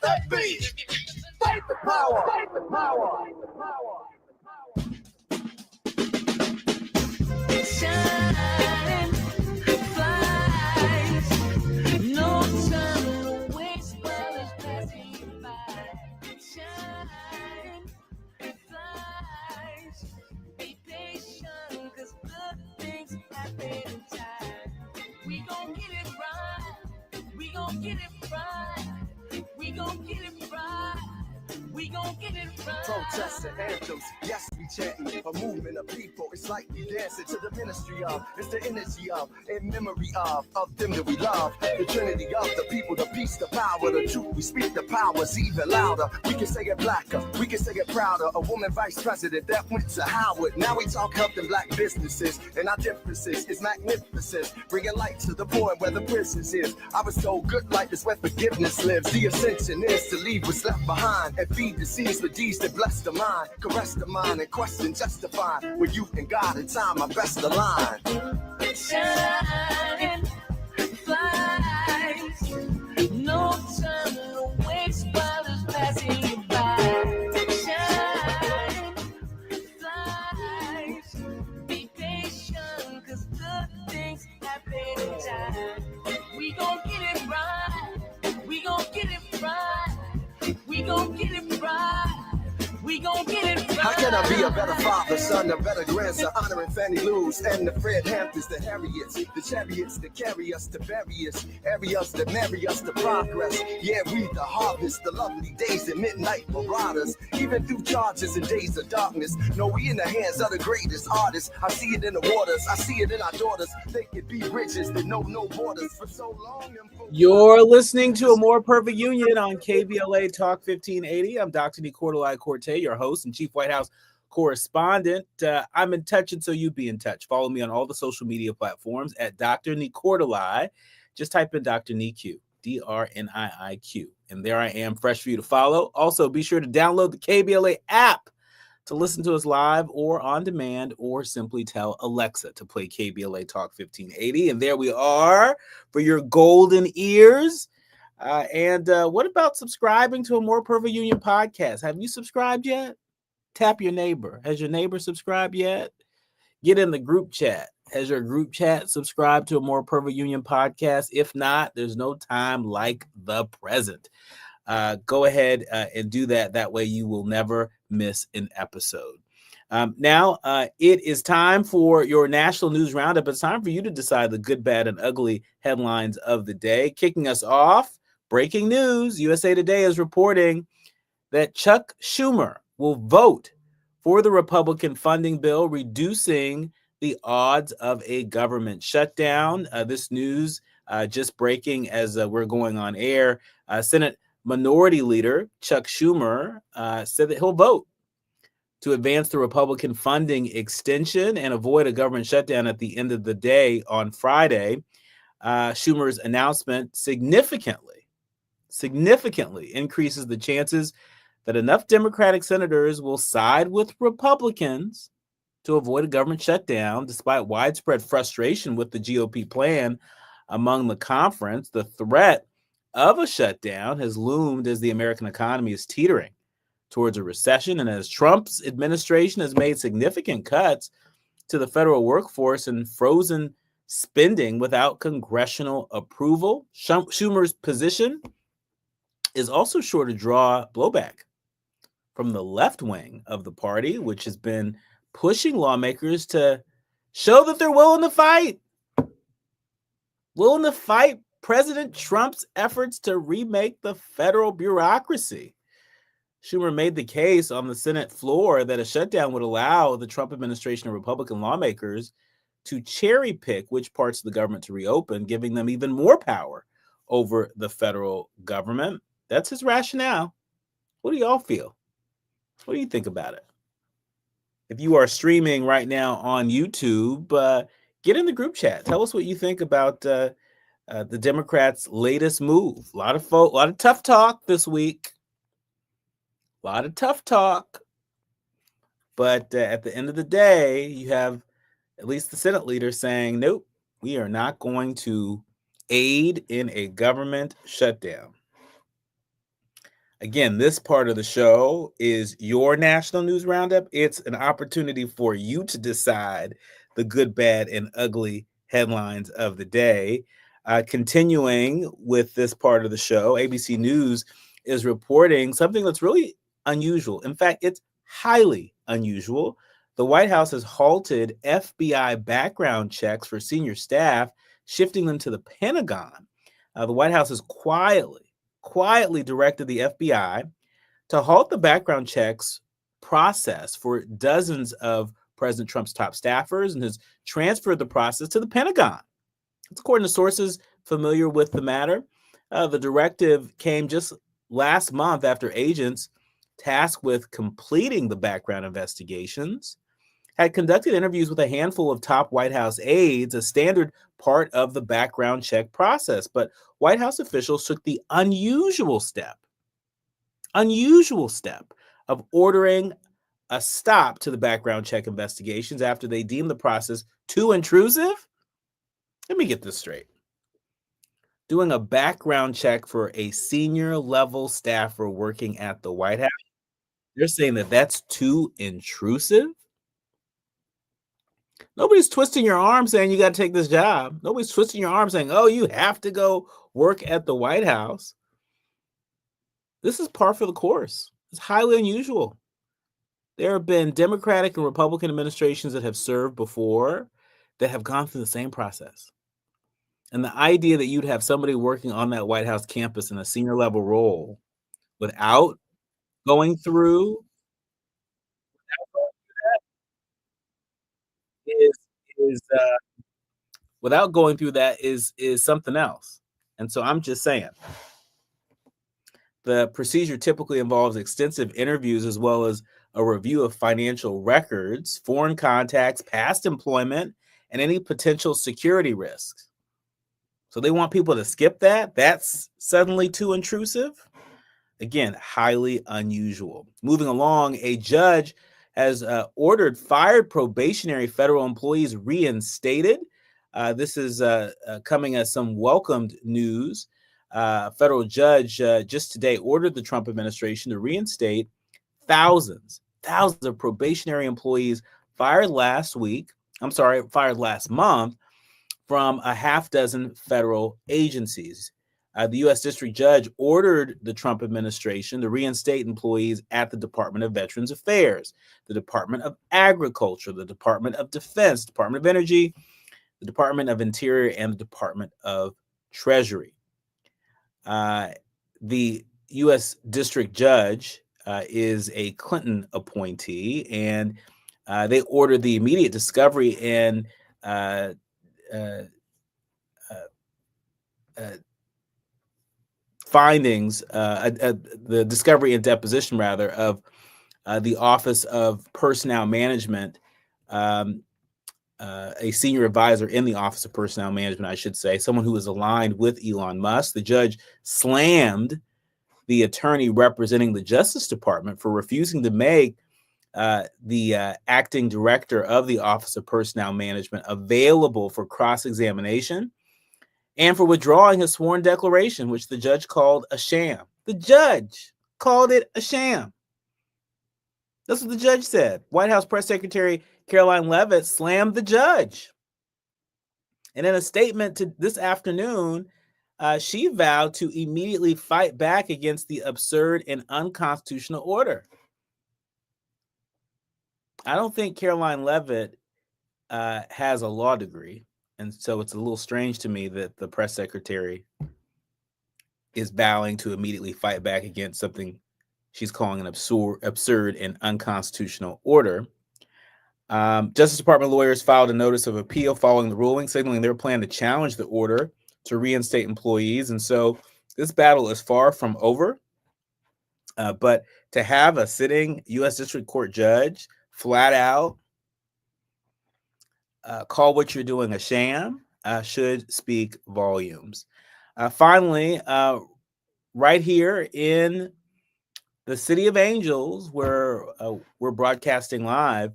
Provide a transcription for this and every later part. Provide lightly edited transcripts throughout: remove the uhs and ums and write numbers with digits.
that beat. Fight the power. Fight the power. Shine, flies, no time to waste while it's passing you by. Shine, flies, be patient, 'cause good things happen in time. We gon' get it right, we gon' get it right, we gon' get it right. We gon' get it right. Protests and anthems, yes, we chanting a movement of people. It's like we dancing to the ministry of. It's the energy of, in memory of them that we love. The trinity of the people, the peace, the power, the truth. We speak the powers even louder. We can say it blacker, we can say it prouder. A woman vice president that went to Howard. Now we talk helping black businesses, and our differences is magnificent. Bringing light to the point where the prisons is. I was told good life is where forgiveness lives. The ascension is to leave what's left behind and feed the seeds with deeds that bless the mind, caress the mind, and question justify. With you and God in time, I best align. Shine, flies, no time to waste while it's passing you by. Shine, flies, be patient, 'cause good things happen in time. We gon' get it right, we gon' get it right. We gon' get it right. We gon' get it right. How can I be a better father, son, a better grandson, honoring Fannie Lou's and the Fred Hamptons, the Harriets, the chariots that carry us to various areas that marry us to progress. Yeah, we the harvest, the lovely days and midnight marauders, even through charges and days of darkness. No, we in the hands of the greatest artists. I see it in the waters, I see it in our daughters. They could be bridges that know no borders for so long. You're listening to A More Perfect Union on KBLA Talk 1580. I'm Dr. Nicordelai Corte, your host and Chief White House correspondent. I'm in touch, and so you be in touch. Follow me on all the social media platforms at Dr. Nicordelai. Just type in Dr. Niq, DRNIIQ, and there I am, fresh for you to follow. Also, be sure to download the KBLA app to listen to us live or on demand, or simply tell Alexa to play KBLA Talk 1580. And there we are for your golden ears. And what about subscribing to A More Perfect Union podcast? Have you subscribed yet? Tap your neighbor. Has your neighbor subscribed yet? Get in the group chat. Has your group chat subscribed to A More Perfect Union podcast? If not, there's no time like the present. Go ahead and do that. That way you will never miss an episode. Now, it is time for your national news roundup. It's time for you to decide the good, bad, and ugly headlines of the day. Kicking us off, breaking news. USA Today is reporting that Chuck Schumer will vote for the Republican funding bill, reducing the odds of a government shutdown. This news just breaking as we're going on air. Senate Minority Leader Chuck Schumer said that he'll vote to advance the Republican funding extension and avoid a government shutdown at the end of the day on Friday. Schumer's announcement significantly increases the chances that enough Democratic senators will side with Republicans to avoid a government shutdown, despite widespread frustration with the GOP plan among the conference. The threat of a shutdown has loomed as the American economy is teetering towards a recession, and as Trump's administration has made significant cuts to the federal workforce and frozen spending without congressional approval. Schumer's position is also sure to draw blowback from the left wing of the party, which has been pushing lawmakers to show that they're willing to fight President Trump's efforts to remake the federal bureaucracy. Schumer made the case on the Senate floor that a shutdown would allow the Trump administration and Republican lawmakers to cherry pick which parts of the government to reopen, giving them even more power over the federal government. That's his rationale. What do y'all feel? What do you think about it? If you are streaming right now on YouTube, get in the group chat. Tell us what you think about the Democrats' latest move. A lot of tough talk this week. A lot of tough talk. But at the end of the day, you have at least the Senate leader saying, nope, we are not going to aid in a government shutdown. Again, this part of the show is your national news roundup. It's an opportunity for you to decide the good, bad, and ugly headlines of the day. Continuing with this part of the show, ABC News is reporting something that's really unusual. In fact, it's highly unusual. The White House has halted FBI background checks for senior staff, shifting them to the Pentagon. The White House has quietly directed the FBI to halt the background checks process for dozens of President Trump's top staffers and has transferred the process to the Pentagon. It's according to sources familiar with the matter. The directive came just last month after agents tasked with completing the background investigations had conducted interviews with a handful of top White House aides, a standard part of the background check process. But White House officials took the unusual step of ordering a stop to the background check investigations after they deemed the process too intrusive. Let me get this straight. Doing a background check for a senior level staffer working at the White House, they're saying that that's too intrusive. Nobody's twisting your arm saying you got to take this job. Nobody's twisting your arm saying, oh, you have to go work at the White House. This is par for the course. It's highly unusual. There have been Democratic and Republican administrations that have served before that have gone through the same process. And the idea that you'd have somebody working on that White House campus in a senior level role without going through is without going through that is something else. And so I'm just saying, the procedure typically involves extensive interviews as well as a review of financial records, foreign contacts, past employment, and any potential security risks. So they want people to skip that? That's suddenly too intrusive? Again, highly unusual. Moving along, a judge has ordered fired probationary federal employees reinstated. This is coming as some welcomed news. A federal judge just today ordered the Trump administration to reinstate thousands of probationary employees fired last month from a half dozen federal agencies. The U.S. District Judge ordered the Trump administration to reinstate employees at the Department of Veterans Affairs, the Department of Agriculture, the Department of Defense, Department of Energy, the Department of Interior, and the Department of Treasury. The U.S. District Judge is a Clinton appointee, and they ordered the immediate discovery and findings, the discovery and deposition, rather, of the Office of Personnel Management, a senior advisor in the Office of Personnel Management, I should say, someone who is aligned with Elon Musk. The judge slammed the attorney representing the Justice Department for refusing to make the acting director of the Office of Personnel Management available for cross-examination and for withdrawing his sworn declaration, which the judge called a sham. The judge called it a sham. That's what the judge said. White House Press Secretary Caroline Leavitt slammed the judge. And in a statement to this afternoon, she vowed to immediately fight back against the absurd and unconstitutional order. I don't think Caroline Leavitt has a law degree, and so it's a little strange to me that the press secretary is vowing to immediately fight back against something she's calling an absurd and unconstitutional order. Justice Department lawyers filed a notice of appeal following the ruling, signaling their plan to challenge the order to reinstate employees. And so this battle is far from over. But to have a sitting U.S. District Court judge flat out call what you're doing a sham should speak volumes. Finally, right here in the City of Angels, where we're broadcasting live,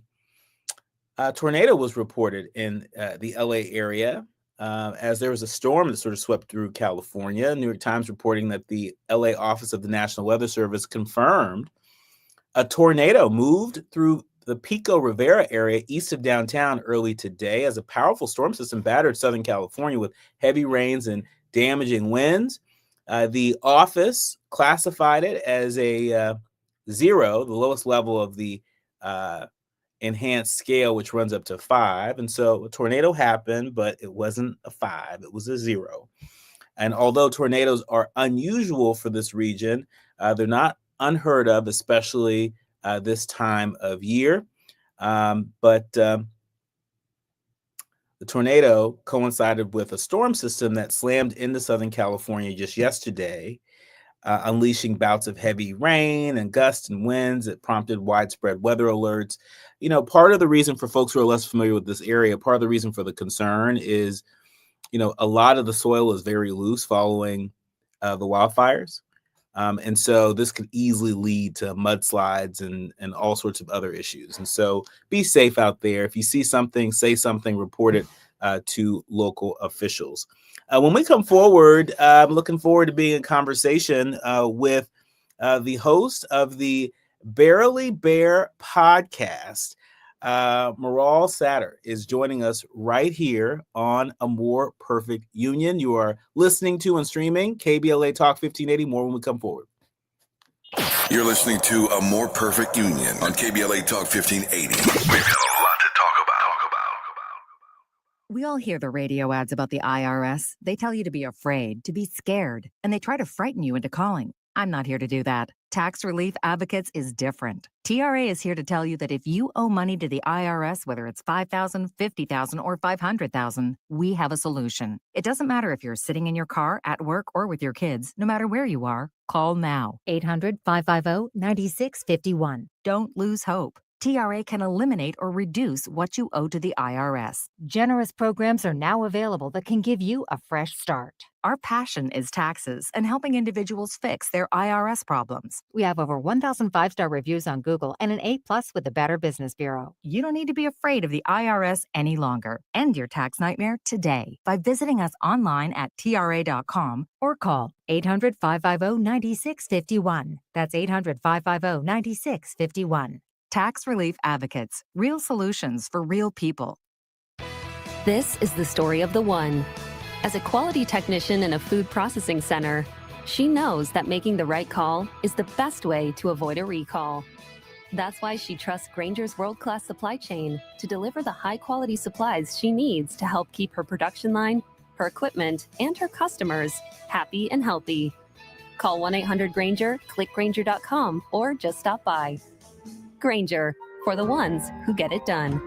a tornado was reported in the LA area. as there was a storm that sort of swept through California. New York Times reporting that the LA office of the National Weather Service confirmed a tornado moved through the Pico Rivera area east of downtown early today as a powerful storm system battered Southern California with heavy rains and damaging winds. The office classified it as a 0, the lowest level of the enhanced scale, which runs up to 5. And so a tornado happened, but it wasn't a 5, it was a 0. And although tornadoes are unusual for this region, they're not unheard of, especially this time of year. But the tornado coincided with a storm system that slammed into Southern California just yesterday, unleashing bouts of heavy rain and gusts and winds that prompted widespread weather alerts. You know, part of the reason for folks who are less familiar with this area, part of the reason for the concern is, you know, a lot of the soil is very loose following the wildfires. And so this could easily lead to mudslides and all sorts of other issues. And so be safe out there. If you see something, say something, report it to local officials. When we come forward, I'm looking forward to being in conversation with the host of the Barely Bear podcast. Maral Satter is joining us right here on A More Perfect Union. You are listening to and streaming KBLA Talk 1580. More when we come forward. You're listening to A More Perfect Union on KBLA Talk 1580. We've got a lot to talk about. We all hear the radio ads about the IRS. They tell you to be afraid, to be scared, and they try to frighten you into calling. I'm not here to do that. Tax Relief Advocates is different. TRA is here to tell you that if you owe money to the IRS, whether it's $5,000, $50,000, or $500,000, we have a solution. It doesn't matter if you're sitting in your car, at work, or with your kids. No matter where you are, call now. 800-550-9651. Don't lose hope. TRA can eliminate or reduce what you owe to the IRS. Generous programs are now available that can give you a fresh start. Our passion is taxes and helping individuals fix their IRS problems. We have over 1,000 5-star reviews on Google and an A+ with the Better Business Bureau. You don't need to be afraid of the IRS any longer. End your tax nightmare today by visiting us online at TRA.com or call 800-550-9651. That's 800-550-9651. Tax Relief Advocates, real solutions for real people. This is the story of the one. As a quality technician in a food processing center, she knows that making the right call is the best way to avoid a recall. That's why she trusts Grainger's world-class supply chain to deliver the high-quality supplies she needs to help keep her production line, her equipment, and her customers happy and healthy. Call 1-800-GRAINGER, click Grainger.com, or just stop by. Grainger, for the ones who get it done.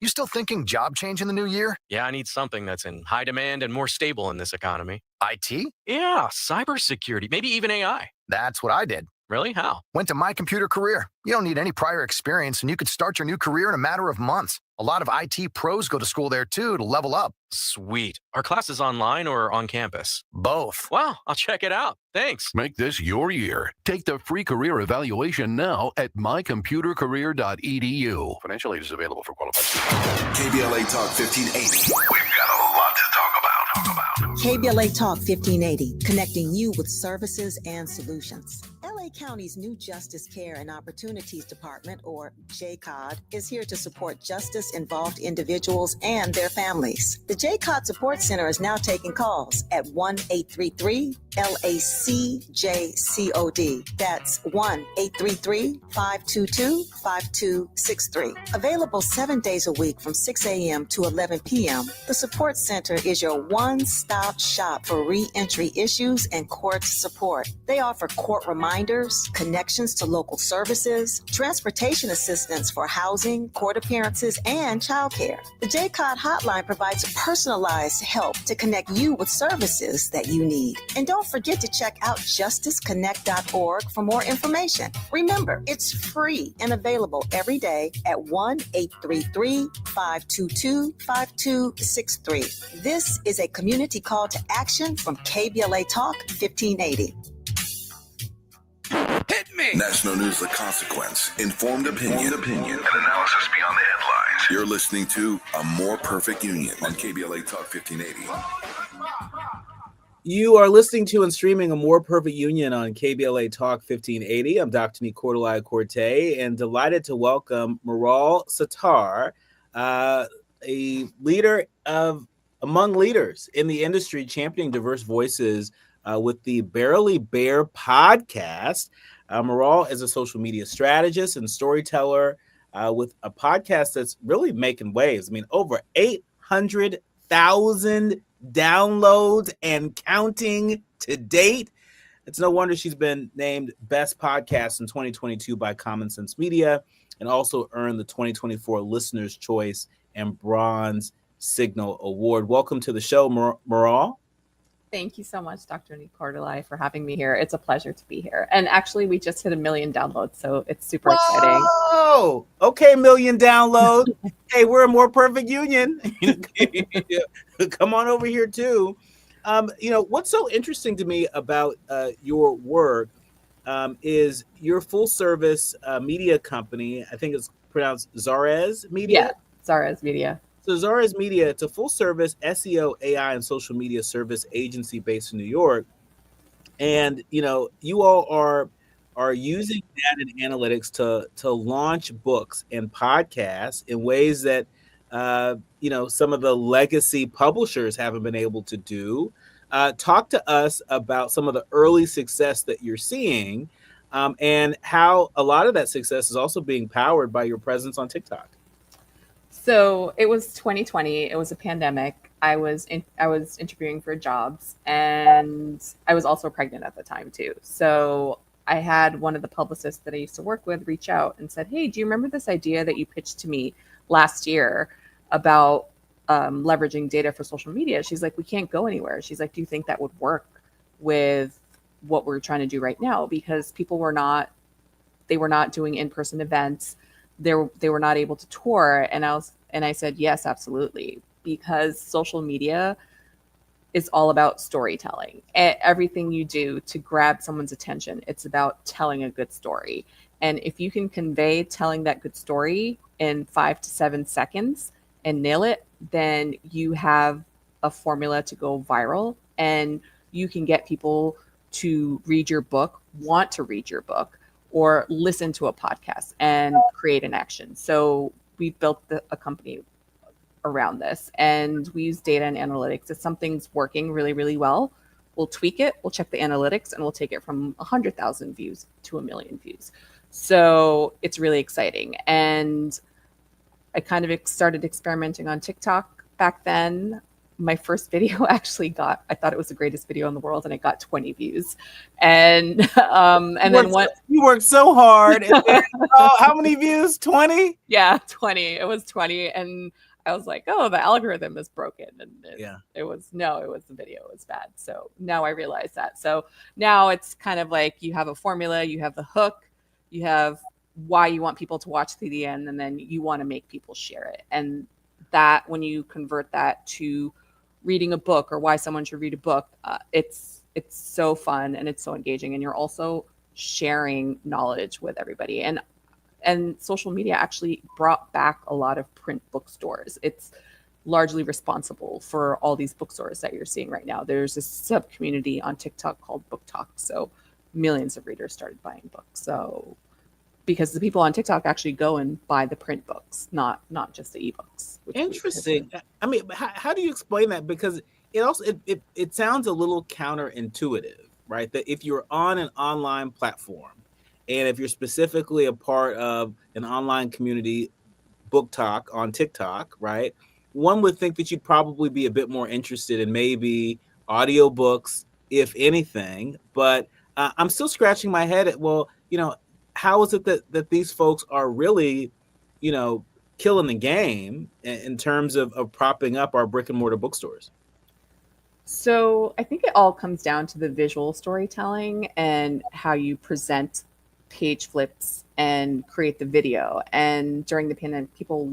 You still thinking job change in the new year? Yeah, I need something that's in high demand and more stable in this economy. IT? Yeah, cybersecurity, maybe even AI. That's what I did. Really? How? Went to My Computer Career. You don't need any prior experience, and you could start your new career in a matter of months. A lot of IT pros go to school there, too, to level up. Sweet. Are classes online or on campus? Both. Wow, I'll check it out. Thanks. Make this your year. Take the free career evaluation now at mycomputercareer.edu. Financial aid is available for qualified students. KBLA Talk 1580. We've got a lot to talk about. KBLA Talk 1580, connecting you with services and solutions. LA County's new Justice Care and Opportunities Department, or JCOD, is here to support justice-involved individuals and their families. The JCOD Support Center is now taking calls at 1-833-LACJCOD. That's 1-833-522-5263. Available 7 days a week from 6 a.m. to 11 p.m., the Support Center is your one-stop shop for re-entry issues and court support. They offer court reminders, connections to local services, transportation assistance for housing, court appearances, and childcare. The JCOD hotline provides personalized help to connect you with services that you need. And don't forget to check out justiceconnect.org for more information. Remember, it's free and available every day at 1-833-522-5263. This is a community call to action from KBLA Talk 1580. Hit me! National News The Consequence. Informed opinion. And analysis beyond the headlines. You're listening to A More Perfect Union on KBLA Talk 1580. You are listening to and streaming A More Perfect Union on KBLA Talk 1580. I'm Dr. Nicordelai Corte, and delighted to welcome Maral Sattar, a leader among leaders in the industry championing diverse voices with the Barely Bear podcast. Maral is a social media strategist and storyteller with a podcast that's really making waves. I mean, over 800,000 downloads and counting to date. It's no wonder she's been named Best Podcast in 2022 by Common Sense Media and also earned the 2024 Listener's Choice and Bronze Signal Award. Welcome to the show, Maral. Thank you so much, Dr. Nicordelai, for having me here. It's a pleasure to be here. And actually, we just hit 1 million downloads, so it's super exciting. Oh, okay, 1 million downloads. Hey, we're a More Perfect Union. Come on over here too. What's so interesting to me about your work is your full service media company. I think it's pronounced Zarez Media. Yeah, Zarez Media. So Zarez Media, it's a full-service SEO, AI, and social media service agency based in New York. And, you all are using data and analytics to launch books and podcasts in ways that, some of the legacy publishers haven't been able to do. Talk to us about some of the early success that you're seeing and how a lot of that success is also being powered by your presence on TikTok. So it was 2020. It was a pandemic. I was interviewing for jobs, and I was also pregnant at the time too. So I had one of the publicists that I used to work with reach out and said, "Hey, do you remember this idea that you pitched to me last year about leveraging data for social media?" She's like, "We can't go anywhere." She's like, "Do you think that would work with what we're trying to do right now?" Because people were not doing in-person events. They were not able to tour. And I said, yes, absolutely. Because social media is all about storytelling. Everything you do to grab someone's attention, it's about telling a good story. And if you can convey telling that good story in 5 to 7 seconds and nail it, then you have a formula to go viral, and you can get people to read your book, want to read your book, or listen to a podcast and create an action. So we built a company around this, and we use data and analytics. If something's working really, really well, we'll tweak it, we'll check the analytics, and we'll take it from 100,000 views to 1 million views. So it's really exciting. And I kind of started experimenting on TikTok back then. My first video actually I thought it was the greatest video in the world, and it got 20 views. And you worked so hard. And then, how many views? 20? Yeah, 20. It was 20. And I was like, oh, the algorithm is broken. And it was the video was bad. So now I realize that. So now it's kind of like you have a formula, you have the hook, you have why you want people to watch to the end, and then you want to make people share it. And that, when you convert that to reading a book or why someone should read a book, it's so fun and it's so engaging, and you're also sharing knowledge with everybody. And social media actually brought back a lot of print bookstores. It's largely responsible for all these bookstores that you're seeing right now. There's a sub community on TikTok called Book Talk, so millions of readers started buying books. So because the people on TikTok actually go and buy the print books, not just the ebooks. Interesting. I mean, how do you explain that? Because it sounds a little counterintuitive, right? That if you're on an online platform, and if you're specifically a part of an online community, Book Talk on TikTok, right? One would think that you'd probably be a bit more interested in maybe audiobooks, if anything. But I'm still scratching my head at, how is it that these folks are really, killing the game in terms of propping up our brick and mortar bookstores? So I think it all comes down to the visual storytelling and how you present page flips and create the video. And during the pandemic, people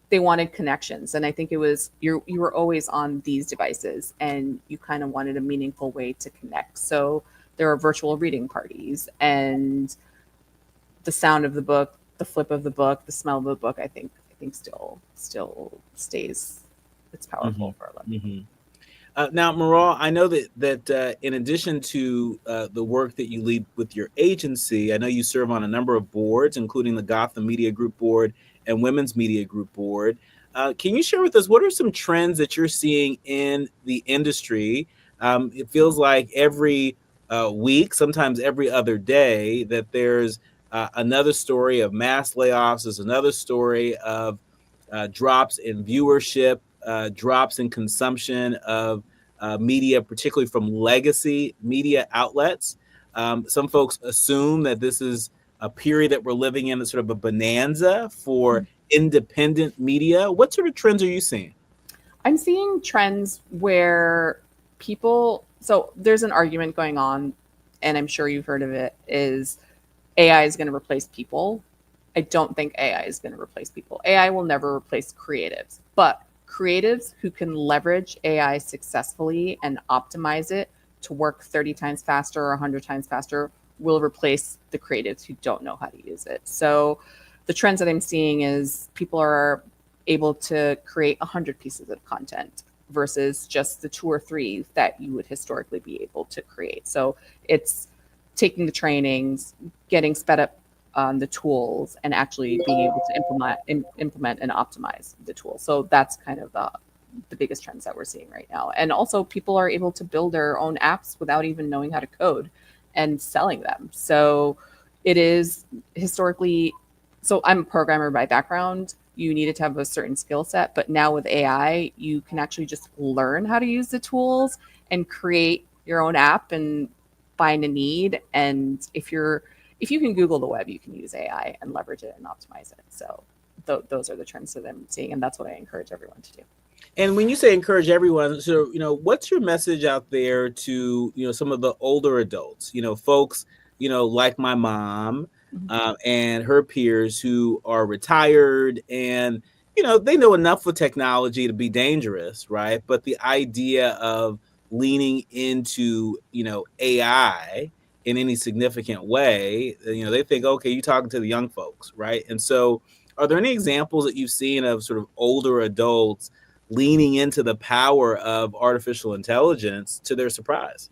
they wanted connections. And I think it was, you were always on these devices, and you kind of wanted a meaningful way to connect. So there were virtual reading parties, and the sound of the book, the flip of the book, the smell of the book, I think think still stays. It's powerful for a lot of people. Now, Maral, I know that in addition to the work that you lead with your agency, I know you serve on a number of boards, including the Gotham Media Group Board and Women's Media Group Board. Can you share with us what are some trends that you're seeing in the industry? It feels like every week, sometimes every other day, that there's another story of mass layoffs. There's another story of drops in viewership, drops in consumption of media, particularly from legacy media outlets. Some folks assume that this is a period that we're living in, a sort of a bonanza for independent media. What sort of trends are you seeing? I'm seeing trends where so there's an argument going on, and I'm sure you've heard of it, is AI is going to replace people. I don't think AI is going to replace people. AI will never replace creatives, but creatives who can leverage AI successfully and optimize it to work 30 times faster or 100 times faster will replace the creatives who don't know how to use it. So the trends that I'm seeing is people are able to create 100 pieces of content versus just the 2 or 3 that you would historically be able to create. So it's taking the trainings, getting sped up on the tools, and actually being able to implement and optimize the tools. So that's kind of the biggest trends that we're seeing right now. And also people are able to build their own apps without even knowing how to code and selling them. So it is historically, so I'm a programmer by background. You needed to have a certain skill set, but now with AI, you can actually just learn how to use the tools and create your own app and find a need. And if you can Google the web, you can use AI and leverage it and optimize it. So those are the trends that I'm seeing, and that's what I encourage everyone to do. And when you say encourage everyone, so, what's your message out there to, some of the older adults, folks, like my mom and her peers who are retired and, they know enough with technology to be dangerous, right? But the idea of leaning into, AI in any significant way, they think, okay, you're talking to the young folks, right? And so are there any examples that you've seen of sort of older adults leaning into the power of artificial intelligence to their surprise?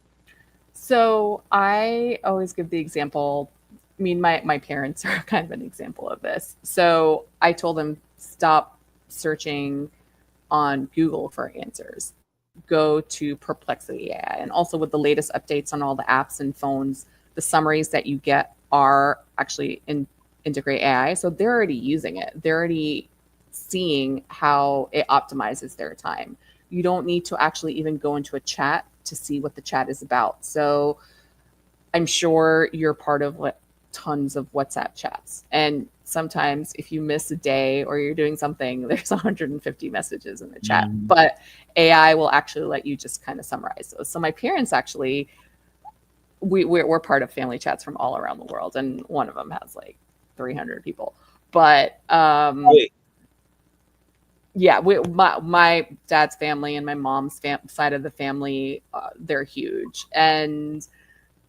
So I always give the example. I mean, my parents are kind of an example of this. So I told them, stop searching on Google for answers. Go to Perplexity AI. And also with the latest updates on all the apps and phones, the summaries that you get are actually integrate AI. So they're already using it. They're already seeing how it optimizes their time. You don't need to actually even go into a chat to see what the chat is about. So I'm sure you're part of tons of WhatsApp chats. And sometimes if you miss a day or you're doing something, there's 150 messages in the chat, but AI will actually let you just kind of summarize those. So my parents actually, we're part of family chats from all around the world. And one of them has like 300 people, but yeah, my dad's family and my mom's side of the family, they're huge. And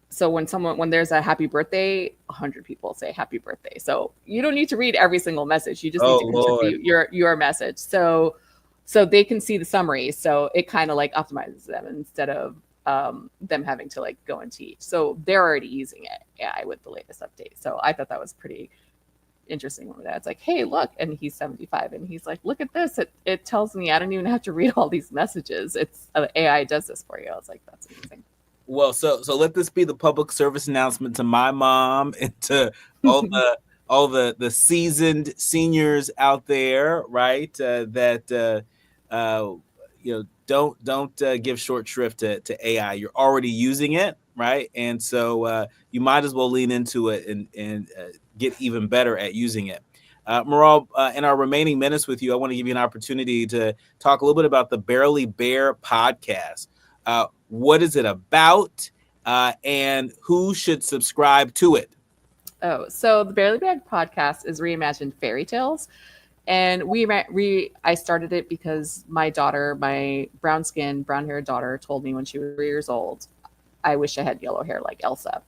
so when there's a happy birthday, 100 people say happy birthday. So you don't need to read every single message. You just need to contribute your message. So they can see the summary. So it kind of like optimizes them instead of them having to like go and teach. So they're already using AI with the latest update. So I thought that was pretty interesting. When my dad's like, hey, look, and he's 75 and he's like, look at this. It tells me I don't even have to read all these messages. It's AI does this for you. I was like, that's amazing. Well, so let this be the public service announcement to my mom and to all the seasoned seniors out there, right? Don't give short shrift to AI. You're already using it, right? And so you might as well lean into it and get even better at using it. Maral, in our remaining minutes with you, I want to give you an opportunity to talk a little bit about the Barely Bare podcast. What is it about, and who should subscribe to it? Oh, so the Barely Bare podcast is reimagined fairy tales. And I started it because my daughter, my brown-haired daughter, told me when she was 3 years old, I wish I had yellow hair like Elsa.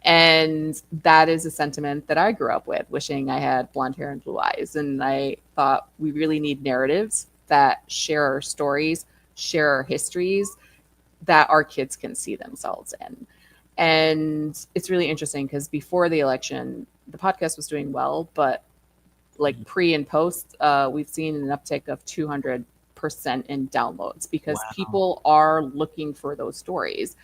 And that is a sentiment that I grew up with, wishing I had blonde hair and blue eyes. And I thought we really need narratives that share our stories, share our histories, that our kids can see themselves in. And it's really interesting because before the election, the podcast was doing well, but like pre and post, we've seen an uptick of 200% in downloads because people are looking for those stories.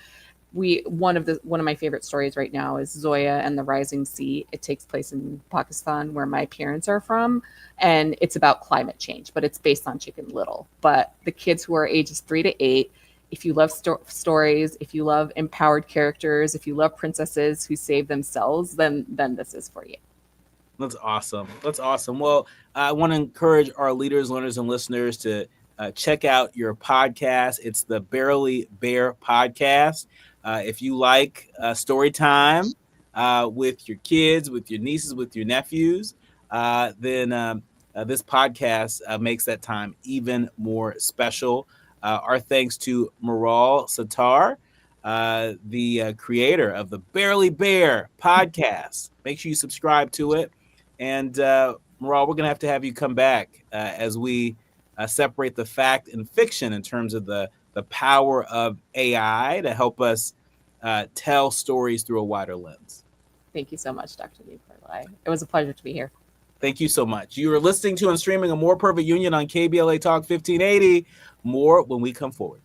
One of my favorite stories right now is Zoya and the Rising Sea. It takes place in Pakistan, where my parents are from, and it's about climate change, but it's based on Chicken Little. But the kids who are ages 3 to 8, if you love stories, if you love empowered characters, if you love princesses who save themselves, then this is for you. That's awesome. That's awesome. Well, I want to encourage our leaders, learners, and listeners to check out your podcast. It's the Barely Bear podcast. If you like story time with your kids, with your nieces, with your nephews, then this podcast makes that time even more special. Our thanks to Maral Sattar, the creator of the Barely Bear podcast. Make sure you subscribe to it. And Maral, we're going to have you come back as we separate the fact and fiction in terms of the power of AI to help us tell stories through a wider lens. Thank you so much, Dr. Nicolai. It was a pleasure to be here. Thank you so much. You are listening to and streaming A More Perfect Union on KBLA Talk 1580. More when we come forward.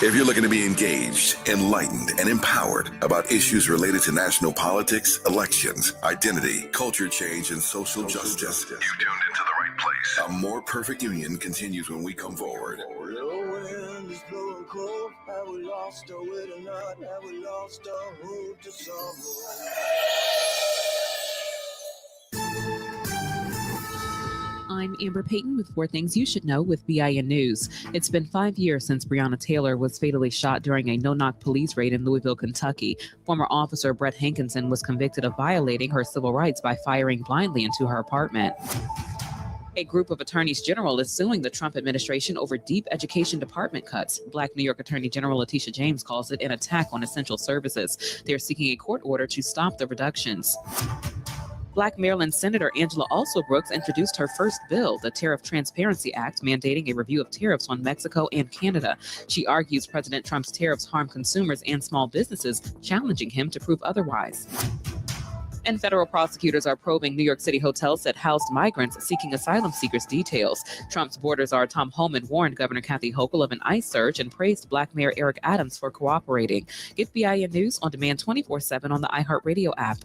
If you're looking to be engaged, enlightened, and empowered about issues related to national politics, elections, identity, culture change, and social justice, you tuned into the right place. A More Perfect Union continues when we come forward. I'm Amber Payton with 4 Things You Should Know with BIN News. It's been 5 years since Breonna Taylor was fatally shot during a no-knock police raid in Louisville, Kentucky. Former officer Brett Hankinson was convicted of violating her civil rights by firing blindly into her apartment. A group of attorneys general is suing the Trump administration over deep education department cuts. Black New York Attorney General Letitia James calls it an attack on essential services. They're seeking a court order to stop the reductions. Black Maryland Senator Angela Alsobrooks introduced her first bill, the Tariff Transparency Act, mandating a review of tariffs on Mexico and Canada. She argues President Trump's tariffs harm consumers and small businesses, challenging him to prove otherwise. And federal prosecutors are probing New York City hotels that housed migrants seeking asylum seekers' details. Trump's border czar Tom Homan warned Governor Kathy Hochul of an ICE surge and praised Black Mayor Eric Adams for cooperating. Get BIN News on demand 24/7 on the iHeartRadio app.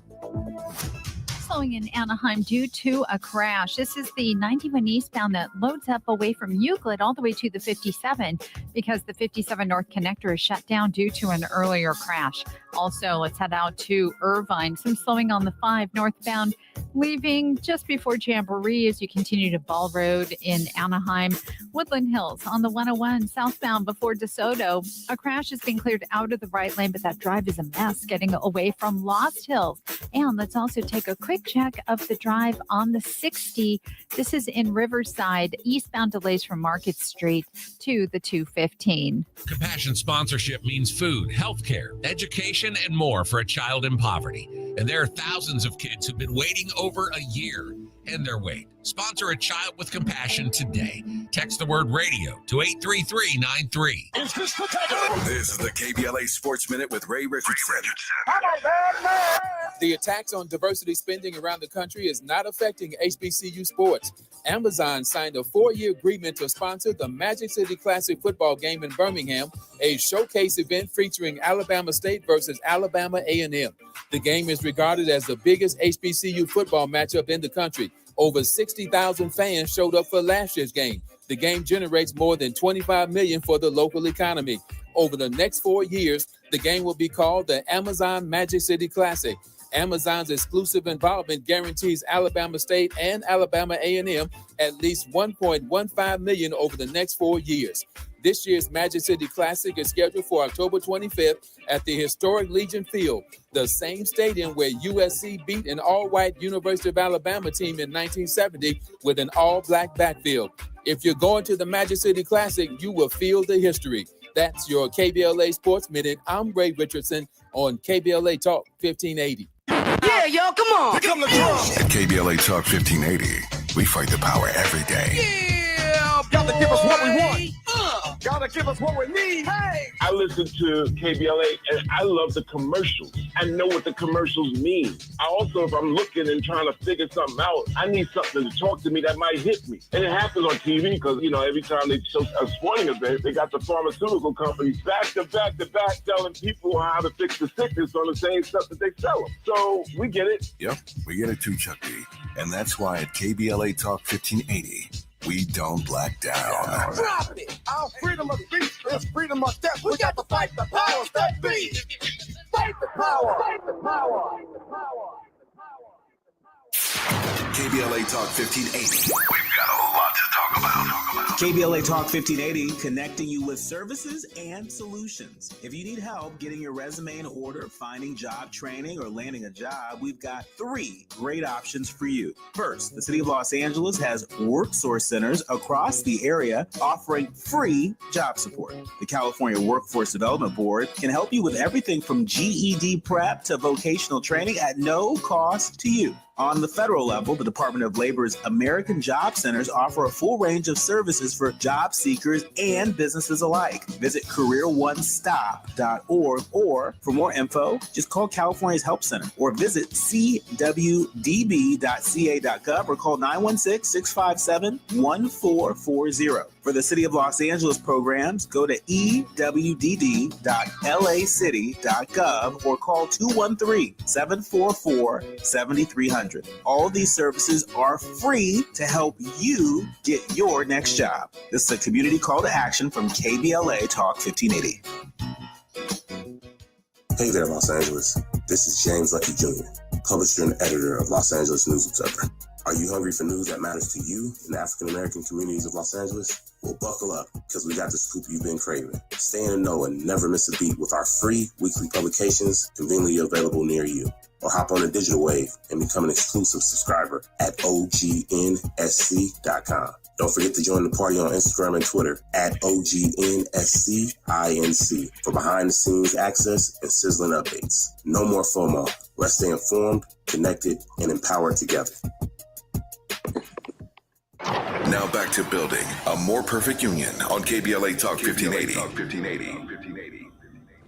Slowing in Anaheim due to a crash. This is the 91 eastbound that loads up away from Euclid all the way to the 57 because the 57 North Connector is shut down due to an earlier crash. Also, let's head out to Irvine. Some slowing on the 5 northbound, leaving just before Jamboree as you continue to Ball Road in Anaheim. Woodland Hills on the 101 southbound before DeSoto. A crash has been cleared out of the right lane, but that drive is a mess getting away from Lost Hills. And let's also take a quick check of the drive on the 60. This is in Riverside. Eastbound delays from Market Street to the 215. Compassion sponsorship means food, healthcare, education, and more for a child in poverty. And there are thousands of kids who've been waiting over a year. End their wait. Sponsor a child with compassion today. Text the word radio to 83393. This is the KBLA Sports Minute with Ray Richardson. The attacks on diversity spending around the country is not affecting HBCU sports. Amazon signed a 4-year agreement to sponsor the Magic City Classic football game in Birmingham, a showcase event featuring Alabama State versus Alabama A&M. The game is regarded as the biggest HBCU football matchup in the country. Over 60,000 fans showed up for last year's game. The game generates more than $25 million for the local economy. Over the next 4 years, the game will be called the Amazon Magic City Classic. Amazon's exclusive involvement guarantees Alabama State and Alabama A&M at least $1.15 million over the next 4 years. This year's Magic City Classic is scheduled for October 25th at the historic Legion Field, the same stadium where USC beat an all-white University of Alabama team in 1970 with an all-black backfield. If you're going to the Magic City Classic, you will feel the history. That's your KBLA Sports Minute. I'm Ray Richardson on KBLA Talk 1580. Yeah, yo, come on. Pick up the drum. At KBLA Talk 1580, we fight the power every day. Yeah, gotta give us what we want. Gotta give us what we need. Hey. I listen to KBLA and I love the commercials. I know what the commercials mean. I also, if I'm looking and trying to figure something out, I need something to talk to me that might hit me. And it happens on TV because, you know, every time they show a sporting event, they got the pharmaceutical companies back to back telling people how to fix the sickness on the same stuff that they sell them. So we get it. Yep, we get it too, Chuck D. And that's why at KBLA Talk 1580, we don't black down. Drop it. Our freedom of speech is freedom of death. We got to fight the powers that be. Fight the power. Fight the power. KBLA Talk 1580. We've got a lot to talk about. KBLA Talk 1580, connecting you with services and solutions. If you need help getting your resume in order, finding job training, or landing a job, we've got 3 great options for you. First, the City of Los Angeles has worksource centers across the area offering free job support. The California Workforce Development Board can help you with everything from GED prep to vocational training at no cost to you. On the federal level, the Department of Labor's American Job Centers offer a full range of services for job seekers and businesses alike. Visit careeronestop.org, or for more info, just call California's Help Center or visit cwdb.ca.gov or call 916-657-1440. For the City of Los Angeles programs, go to ewd.lacity.gov or call 213-744-7300. All these services are free to help you get your next job. This is a community call to action from KBLA Talk 1580. Hey there, Los Angeles. This is James Lucky Jr., publisher and editor of Los Angeles News Observer. Are you hungry for news that matters to you in the African-American communities of Los Angeles? Well, buckle up, because we got the scoop you've been craving. Stay in the know and never miss a beat with our free weekly publications conveniently available near you. Or hop on the digital wave and become an exclusive subscriber at OGNSC.com. Don't forget to join the party on Instagram and Twitter at OGNSCINC for behind-the-scenes access and sizzling updates. No more FOMO. Let's stay informed, connected, and empowered together. Now back to building a more perfect union on KBLA Talk 1580.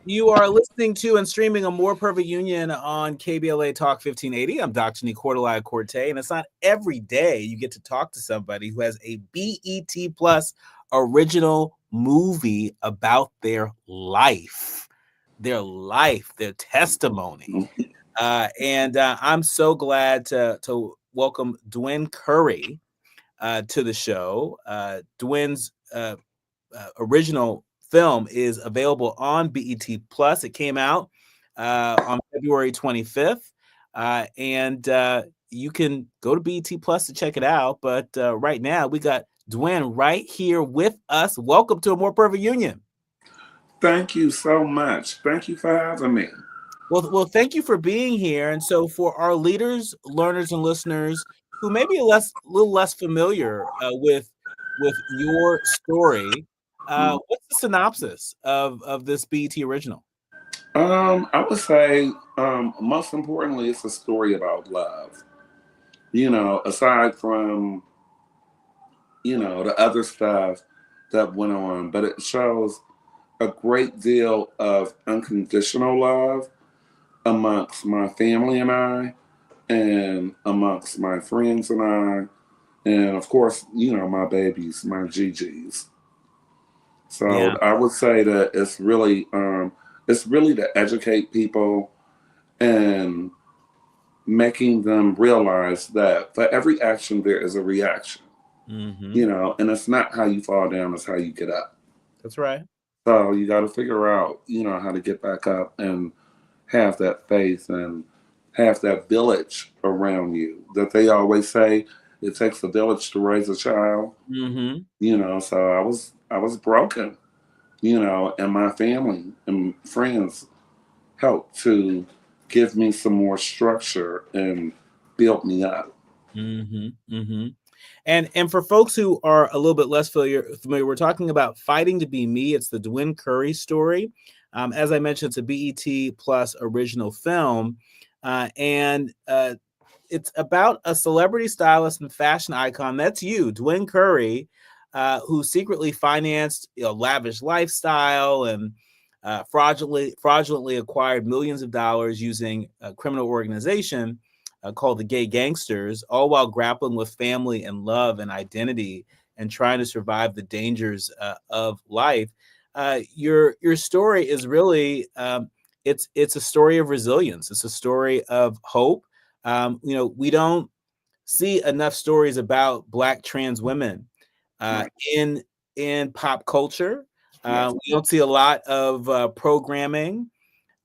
You are listening to and streaming A More Perfect Union on KBLA Talk 1580. I'm Dr. Nicordelai Corte, and it's not every day you get to talk to somebody who has a BET Plus original movie about their life, their testimony. And I'm so glad to welcome Dwen Curry to the show. Dwen's original film is available on BET Plus. It came out on February 25th, and you can go to BET Plus to check it out. But right now, we got Dwen right here with us. Welcome to A More Perfect Union. Thank you so much. Thank you for having me. Well, thank you for being here. And so, for our leaders, learners, and listeners who may be a little less familiar with your story, what's the synopsis of this BET original? I would say, most importantly, it's a story about love. You know, aside from, you know, the other stuff that went on, but it shows a great deal of unconditional love amongst my family and I, and amongst my friends and I, and of course, you know, my babies, my GGs. So yeah. I would say that it's really to educate people and making them realize that for every action there is a reaction. Mm-hmm. You know, and it's not how you fall down, it's how you get up. That's right. So you got to figure out, you know, how to get back up and have that faith and have that village around you that they always say it takes a village to raise a child. Mm-hmm. You know, so I was broken, you know, and my family and friends helped to give me some more structure and build me up. Mm-hmm. Mm-hmm. And for folks who are a little bit less familiar, we're talking about Fighting to Be Me. It's the Dwen Curry Story. As I mentioned, it's a BET Plus original film, and it's about a celebrity stylist and fashion icon. That's you, Dwen Curry, who secretly financed a lavish lifestyle and fraudulently acquired millions of dollars using a criminal organization called the Gay Gangsters, all while grappling with family and love and identity and trying to survive the dangers of life. Your story is really it's a story of resilience. It's a story of hope. We don't see enough stories about Black trans women in pop culture. We don't see a lot of programming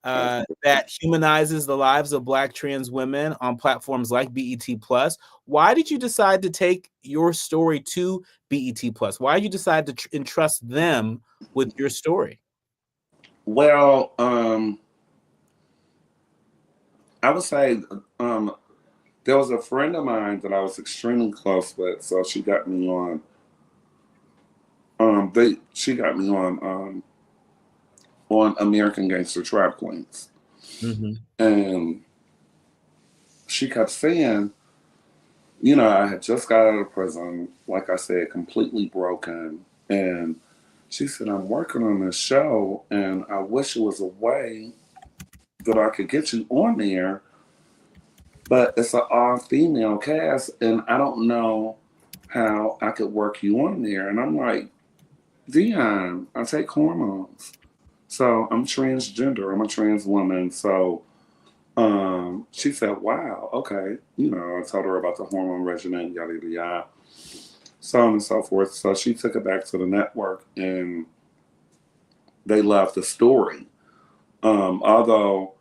that humanizes the lives of Black trans women on platforms like BET Plus. Why did you decide to take your story to BET Plus? Why did you decide to entrust them with your story? Well, I would say there was a friend of mine that I was extremely close with, so she got me on. She got me on American Gangster Trap Queens, and she kept saying, I had just got out of prison, like I said, completely broken, and she said, I'm working on this show, and I wish it was a way that I could get you on there, but it's an all-female cast, and I don't know how I could work you on there. And I'm like, Dion, I take hormones. So I'm transgender. I'm a trans woman. So she said, wow, okay. I told her about the hormone regimen, yada, yada, yada, so on and so forth. So she took it back to the network, and they loved the story. Although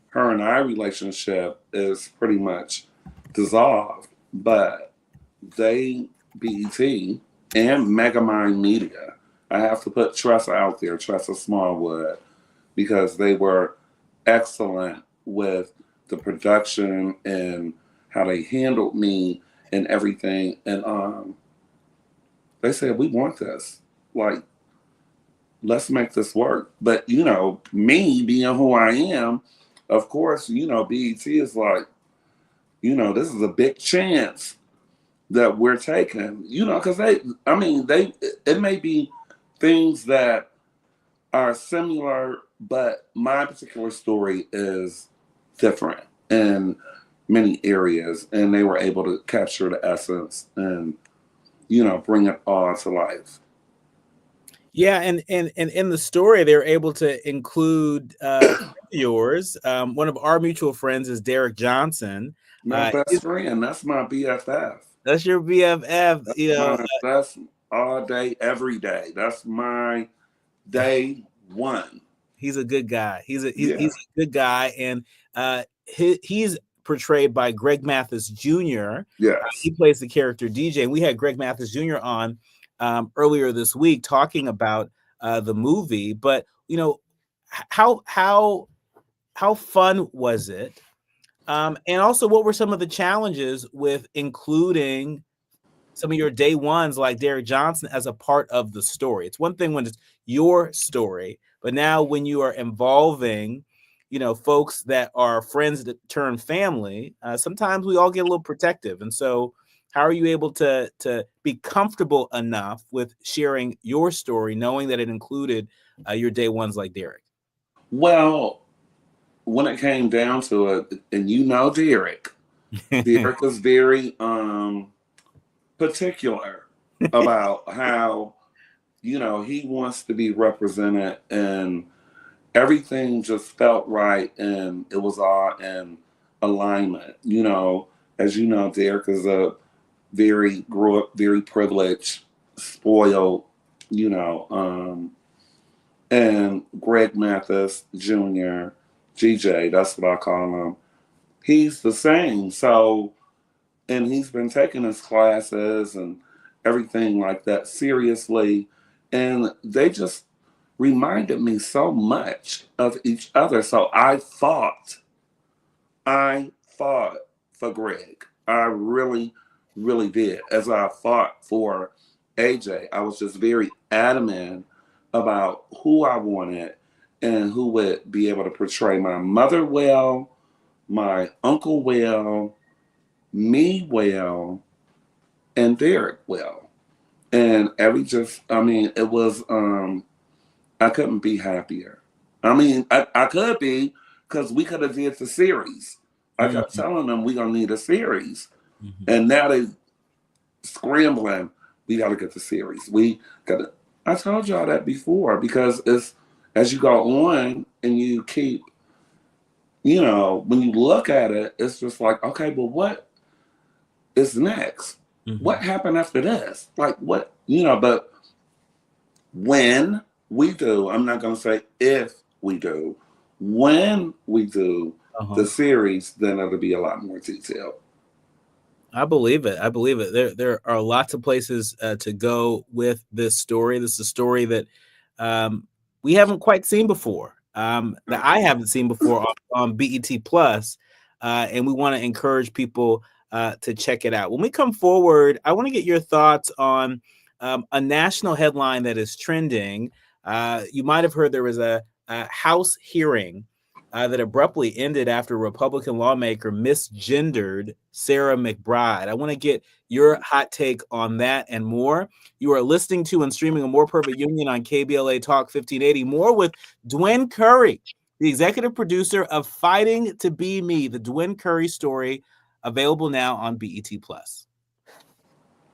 her and I relationship is pretty much dissolved, but BET and Megamind Media, I have to put Tressa out there, Tressa Smallwood, because they were excellent with the production and how they handled me and everything. And they said, we want this. Like, let's make this work. But, me being who I am, of course, BET is like, this is a big chance that we're taking, because it may be things that are similar, but my particular story is different in many areas, and they were able to capture the essence and, bring it all to life. Yeah, and in the story, they're able to include yours. One of our mutual friends is Derek Johnson. My best friend. That's my BFF. That's your BFF. That's all day, every day. That's my day one. He's a good guy. He's a good guy, and he's portrayed by Greg Mathis Jr. Yes, he plays the character DJ, and we had Greg Mathis Jr. on earlier this week talking about the movie. But how fun was it? And also, what were some of the challenges with including some of your day ones like Derek Johnson as a part of the story? It's one thing when it's your story, but now when you are involving, folks that are friends that turn family, sometimes we all get a little protective. And so how are you able to be comfortable enough with sharing your story, knowing that it included your day ones like Derek? Well, when it came down to it, and Derek is very particular about how, he wants to be represented, and everything just felt right, and it was all in alignment. As Derek is grew up very privileged, spoiled, and Greg Mathis Jr., GJ, that's what I call him. He's the same. So, and he's been taking his classes and everything like that seriously. And they just reminded me so much of each other. So I fought for Greg. I really really did. As I fought for AJ, I was just very adamant about who I wanted and who would be able to portray my mother well, my uncle well, me well, and Derek well. And it was, I couldn't be happier. I mean, I could be, because we could have did the series. I kept telling them we're going to need a series. And now they scrambling, we got to get the series. I told y'all that before, because it's, as you go on and you keep, when you look at it, it's just like, okay, but what is next? What happened after this? Like what, but when we do, I'm not going to say if we do, when we do the series, then it'll be a lot more detailed. I believe it. There are lots of places to go with this story. This is a story that we haven't quite seen before, that I haven't seen before on BET Plus, and we want to encourage people to check it out. When we come forward, I want to get your thoughts on a national headline that is trending. You might have heard there was a House hearing that abruptly ended after Republican lawmaker misgendered Sarah McBride. I want to get your hot take on that and more. You are listening to and streaming A More Perfect Union on KBLA Talk 1580. More with Dwen Curry, the executive producer of Fighting to Be Me, the Dwen Curry Story, available now on BET Plus.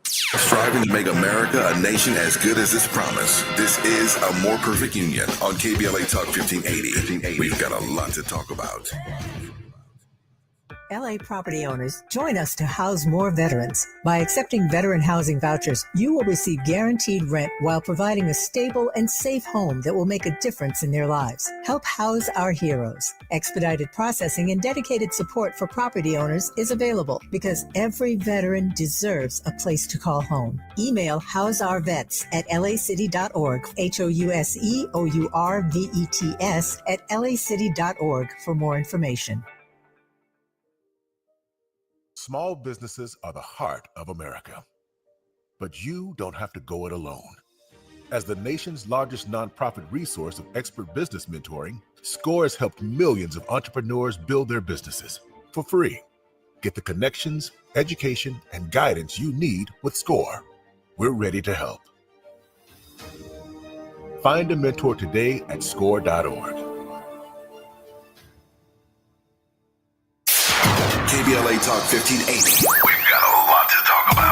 Striving to make America a nation as good as its promise. This is A More Perfect Union on KBLA Talk 1580. We've got a lot to talk about. LA property owners, join us to house more veterans. By accepting veteran housing vouchers, you will receive guaranteed rent while providing a stable and safe home that will make a difference in their lives. Help house our heroes. Expedited processing and dedicated support for property owners is available because every veteran deserves a place to call home. Email houseuurvets@lacity.org, HOUSEOURVETS@lacity.org for more information. Small businesses are the heart of America. But you don't have to go it alone. As the nation's largest nonprofit resource of expert business mentoring, SCORE has helped millions of entrepreneurs build their businesses for free. Get the connections, education, and guidance you need with SCORE. We're ready to help. Find a mentor today at score.org. KBLA Talk 1580. We've got a lot to talk about.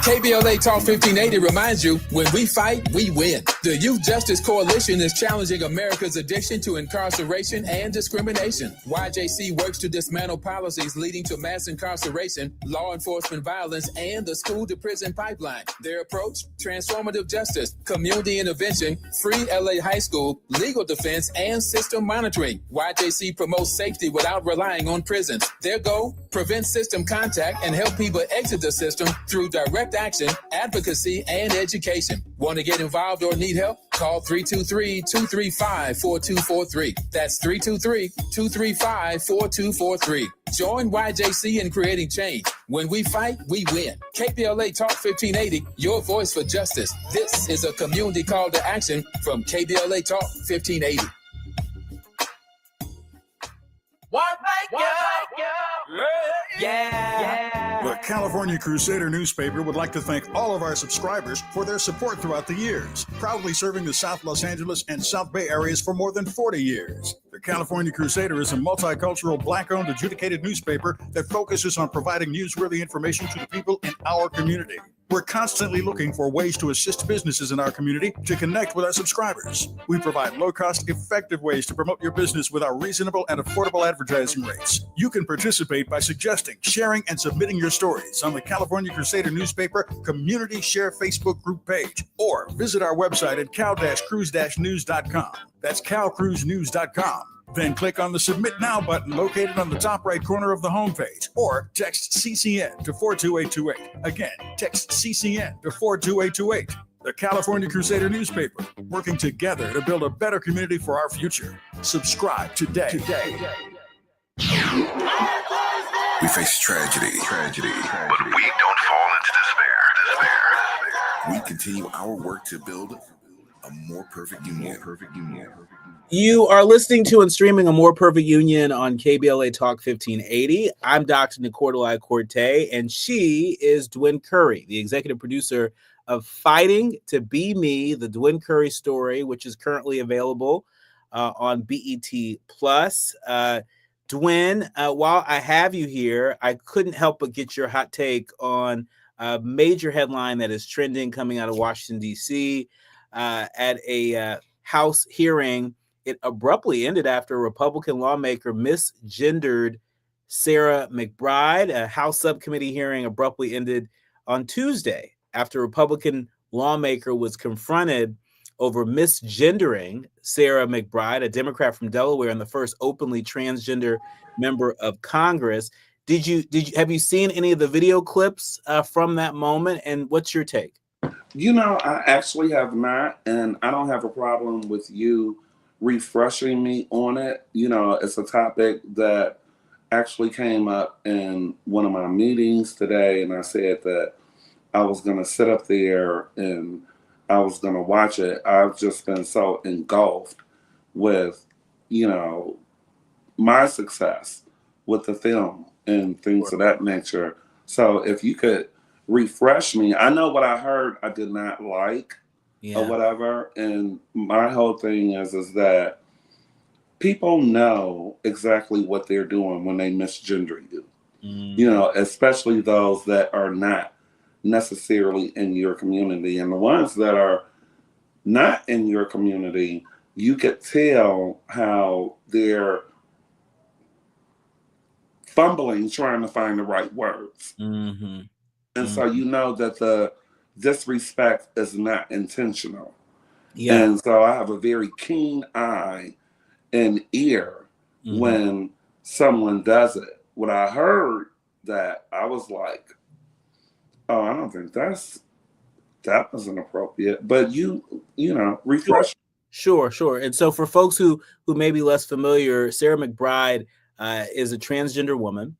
KBLA Talk 1580 reminds you, when we fight, we win. The Youth Justice Coalition is challenging America's addiction to incarceration and discrimination. YJC works to dismantle policies leading to mass incarceration, law enforcement violence, and the school-to-prison pipeline. Their approach? Transformative justice, community intervention, free LA high school, legal defense, and system monitoring. YJC promotes safety without relying on prisons. Their goal? Prevent system contact and help people exit the system through direct action, advocacy, and education. Want to get involved or need help? Call 323-235-4243. That's 323-235-4243. Join YJC in creating change. When we fight, we win. KBLA Talk 1580, your voice for justice. This is a community call to action from KBLA Talk 1580. The California Crusader newspaper would like to thank all of our subscribers for their support throughout the years, proudly serving the South Los Angeles and South Bay areas for more than 40 years. The California Crusader is a multicultural, Black-owned, adjudicated newspaper that focuses on providing newsworthy information to the people in our community. We're constantly looking for ways to assist businesses in our community to connect with our subscribers. We provide low-cost, effective ways to promote your business with our reasonable and affordable advertising rates. You can participate by suggesting, sharing, and submitting your stories on the California Crusader newspaper Community Share Facebook group page, or visit our website at cal-cruise-news.com. That's calcruisenews.com. Then click on the Submit Now button located on the top right corner of the homepage, or text CCN to 42828. Again, text CCN to 42828. The California Crusader newspaper, working together to build a better community for our future. Subscribe today. We face tragedy, but we don't fall into despair. We continue our work to build a more perfect union. You are listening to and streaming A More Perfect Union on KBLA Talk 1580. I'm Dr. Nicordelai Corte, and she is Dwen Curry, the executive producer of Fighting to Be Me, the Dwen Curry Story, which is currently available on BET Plus. Dwen, while I have you here, I couldn't help but get your hot take on a major headline that is trending coming out of Washington, D.C. At a House hearing. It abruptly ended after a Republican lawmaker misgendered Sarah McBride. A House subcommittee hearing abruptly ended on Tuesday after a Republican lawmaker was confronted over misgendering Sarah McBride, a Democrat from Delaware and the first openly transgender member of Congress. Have you seen any of the video clips from that moment? And what's your take? I actually have not, and I don't have a problem with you refreshing me on it. It's a topic that actually came up in one of my meetings today, and I said that I was going to sit up there and I was going to watch it. I've just been so engulfed with, my success with the film and things of that nature. So if you could refresh me, I know what I heard I did not like or whatever. And my whole thing is that people know exactly what they're doing when they misgender you, especially those that are not necessarily in your community. And the ones that are not in your community, you could tell how they're fumbling trying to find the right words. And so you know that the disrespect is not intentional. And so I have a very keen eye and ear when someone does it. When I heard that, I was like, oh, I don't think that was inappropriate. But refresh. Sure. And so for folks who may be less familiar, Sarah McBride is a transgender woman,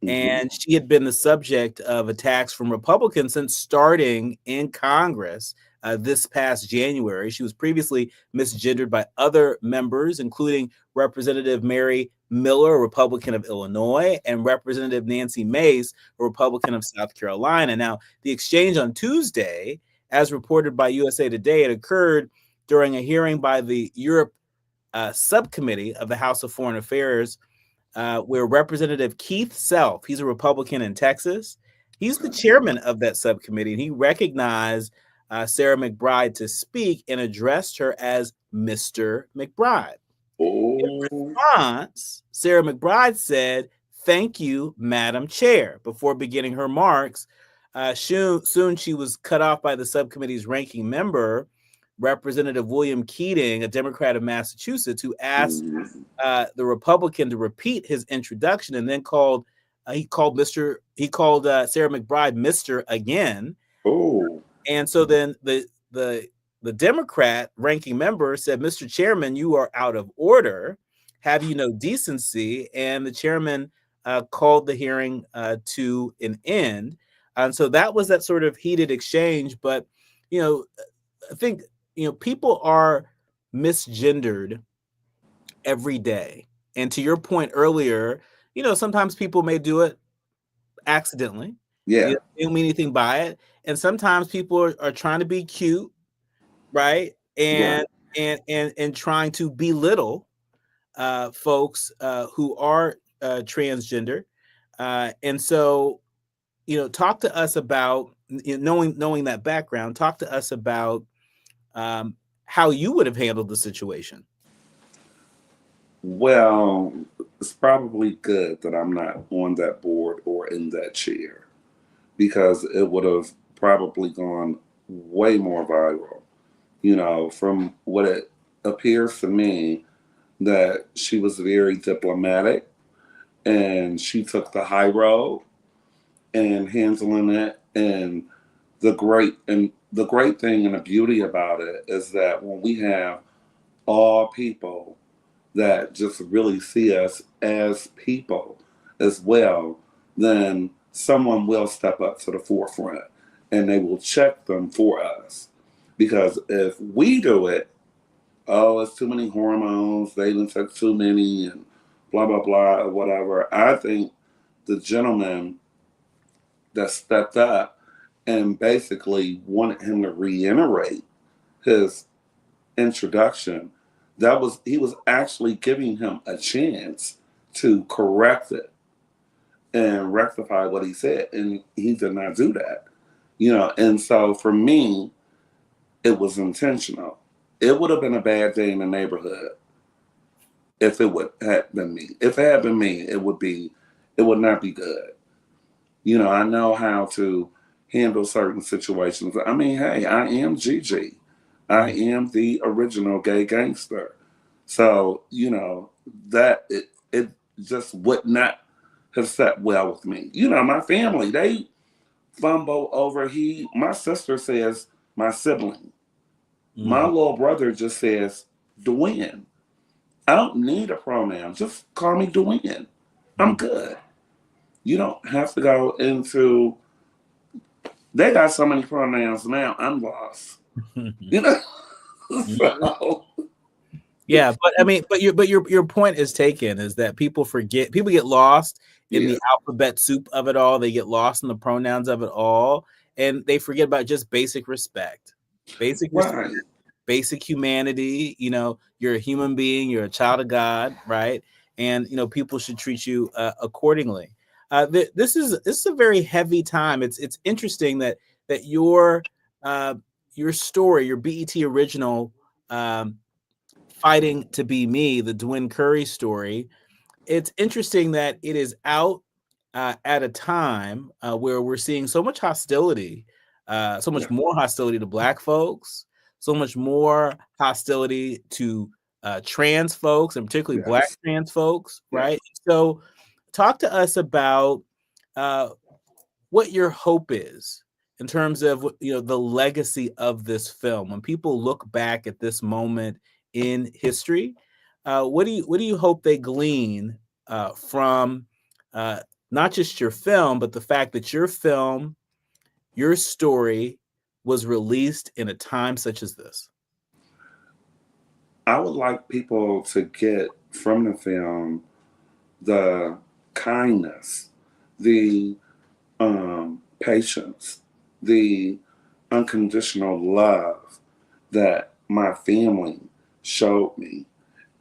and she had been the subject of attacks from Republicans since starting in Congress this past January. She was previously misgendered by other members, including Representative Mary Miller, a Republican of Illinois, and Representative Nancy Mace, a Republican of South Carolina. Now, the exchange on Tuesday, as reported by USA Today, it occurred during a hearing by the Europe subcommittee of the House of Foreign Affairs, where Representative Keith Self, he's a Republican in Texas, he's the chairman of that subcommittee, and he recognized Sarah McBride to speak and addressed her as Mr. McBride. In response, Sarah McBride said, "Thank you, Madam Chair," before beginning her remarks. Soon she was cut off by the subcommittee's ranking member, Representative William Keating, a Democrat of Massachusetts, who asked the Republican to repeat his introduction, and then called Sarah McBride Mr. again. And so then the Democrat ranking member said, "Mr. Chairman, you are out of order. Have you no decency?" And the chairman called the hearing to an end. And so that was that sort of heated exchange. But, I think, people are misgendered every day. And to your point earlier, sometimes people may do it accidentally. They don't mean anything by it. And sometimes people are trying to be cute, right? And trying to belittle folks who are transgender. And so, talk to us about, knowing that background, talk to us about how you would have handled the situation. Well, it's probably good that I'm not on that board or in that chair, because it would have probably gone way more viral. From what it appears to me, that she was very diplomatic and she took the high road and handling it. And the great thing and the beauty about it is that when we have all people that just really see us as people as well, then someone will step up to the forefront and they will check them for us. Because if we do it, oh, it's too many hormones, they done took too many, and blah, blah, blah, or whatever. I think the gentleman that stepped up and basically wanted him to reiterate his introduction, he was actually giving him a chance to correct it and rectify what he said, and he did not do that. And so for me, it was intentional. It would have been a bad day in the neighborhood if it had been me. If it had been me, it would not be good. I know how to handle certain situations. I mean, hey, I am Gigi. I am the original gay gangster. So, that it just would not have sat well with me. My family, they fumble over my sister says my sibling. My little brother just says Dwen. I don't need a pronoun. Just call me Dwen. I'm good. You don't have to go into, they got so many pronouns now, I'm lost. So, yeah, but I mean, but your point is taken, is that people get lost in the alphabet soup of it all. They get lost in the pronouns of it all, and they forget about just basic respect, basic humanity. You're a human being, you're a child of God, right? And people should treat you accordingly. This is a very heavy time. It's interesting that your story, your BET original, Fighting to Be Me, the Dwen Curry story. It's interesting that it is out at a time where we're seeing so much hostility, so much more hostility to Black folks, so much more hostility to trans folks, and particularly Black trans folks, right? So talk to us about what your hope is in terms of the legacy of this film. When people look back at this moment in history, what do you hope they glean from not just your film, but the fact that your film, your story, was released in a time such as this? I would like people to get from the film the kindness, the patience, the unconditional love that my family showed me.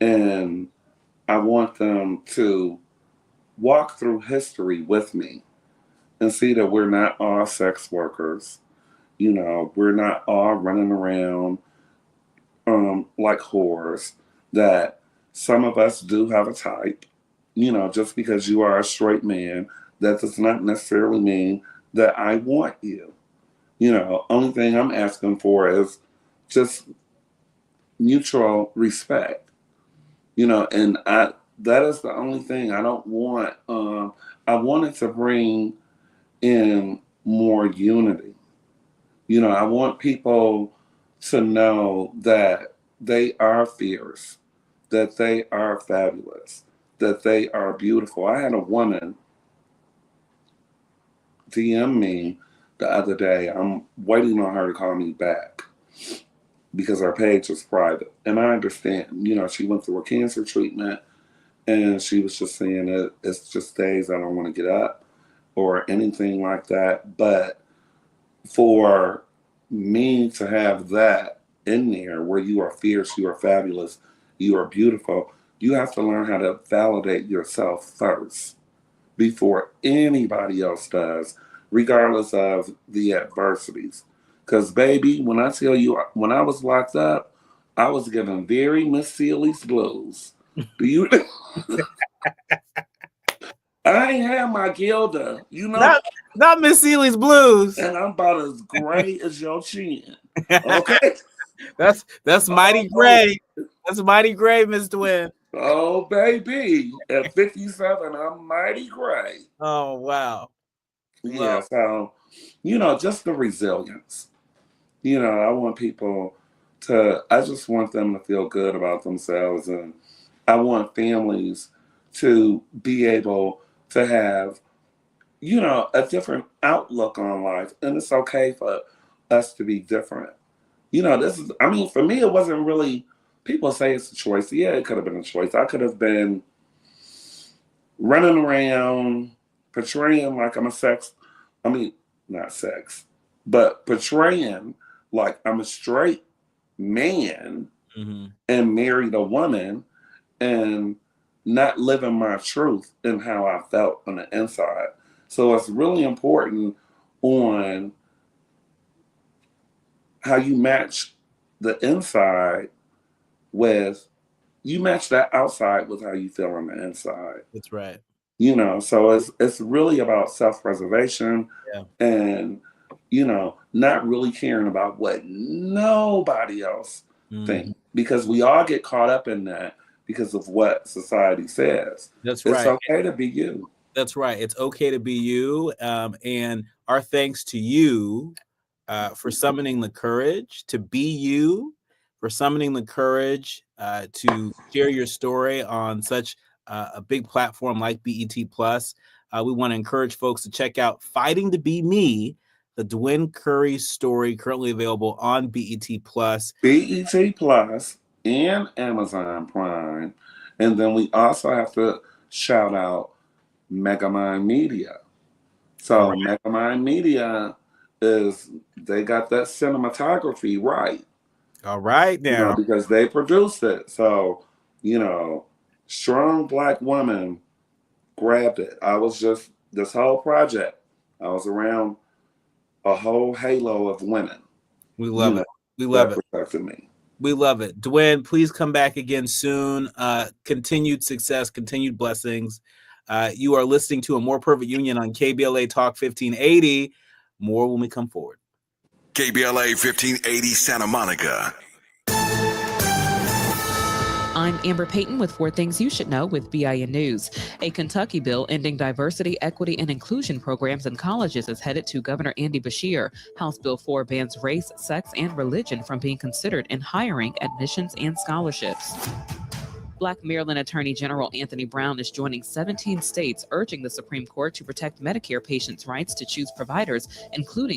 And I want them to walk through history with me and see that we're not all sex workers. We're not all running around like whores, that some of us do have a type. Just because you are a straight man, that does not necessarily mean that I want you. Only thing I'm asking for is just mutual respect. And that is the only thing I don't want. I wanted to bring in more unity. I want people to know that they are fierce, that they are fabulous, that they are beautiful. I had a woman DM me the other day. I'm waiting on her to call me back because our page is private. And I understand, she went through a cancer treatment and she was just saying that it's just days I don't want to get up or anything like that. But for me to have that in there where you are fierce, you are fabulous, you are beautiful, you have to learn how to validate yourself first before anybody else does, regardless of the adversities. Because, baby, when I tell you, when I was locked up, I was given very Miss Seeley's blues. Do you? I ain't had my Gilda, Not Miss Seeley's blues. And I'm about as gray as your chin. Okay. That's mighty gray. That's mighty gray, Miss Dwen. Oh, baby. At 57, I'm mighty gray. Oh, wow. Yeah, so, just the resilience. I want people I just want them to feel good about themselves. And, I want families to be able to have, a different outlook on life. And it's okay for us to be different. For me, it wasn't really, people say it's a choice. Yeah, it could have been a choice. I could have been running around portraying like not sex, but portraying like I'm a straight man and married a woman and not living my truth and how I felt on the inside. So it's really important on how you match the inside with, you match that outside with how you feel on the inside. That's right. So it's really about self-preservation and, not really caring about what nobody else thinks, because we all get caught up in that because of what society says. That's right. It's okay to be you. That's right. It's okay to be you. And our thanks to you for summoning the courage to be you, for summoning the courage to share your story on such a big platform like BET Plus. We want to encourage folks to check out Fighting to Be Me, the Dwen Curry Story, currently available on BET Plus. BET Plus and Amazon Prime. And then we also have to shout out Megamind Media. So Megamind Media they got that cinematography right. All right now. Because they produced it. So, strong Black woman grabbed it. I was just, this whole project, I was around a whole halo of women. We love it. We love it. Protected me. We love it. Dwen, please come back again soon. Continued success, continued blessings. You are listening to A More Perfect Union on KBLA Talk 1580. More when we come forward. KBLA 1580 Santa Monica. I'm Amber Payton with 4 Things You Should Know with BIN News. A Kentucky bill ending diversity, equity, and inclusion programs in colleges is headed to Governor Andy Beshear. House Bill 4 bans race, sex, and religion from being considered in hiring, admissions, and scholarships. Black Maryland Attorney General Anthony Brown is joining 17 states urging the Supreme Court to protect Medicare patients' rights to choose providers, including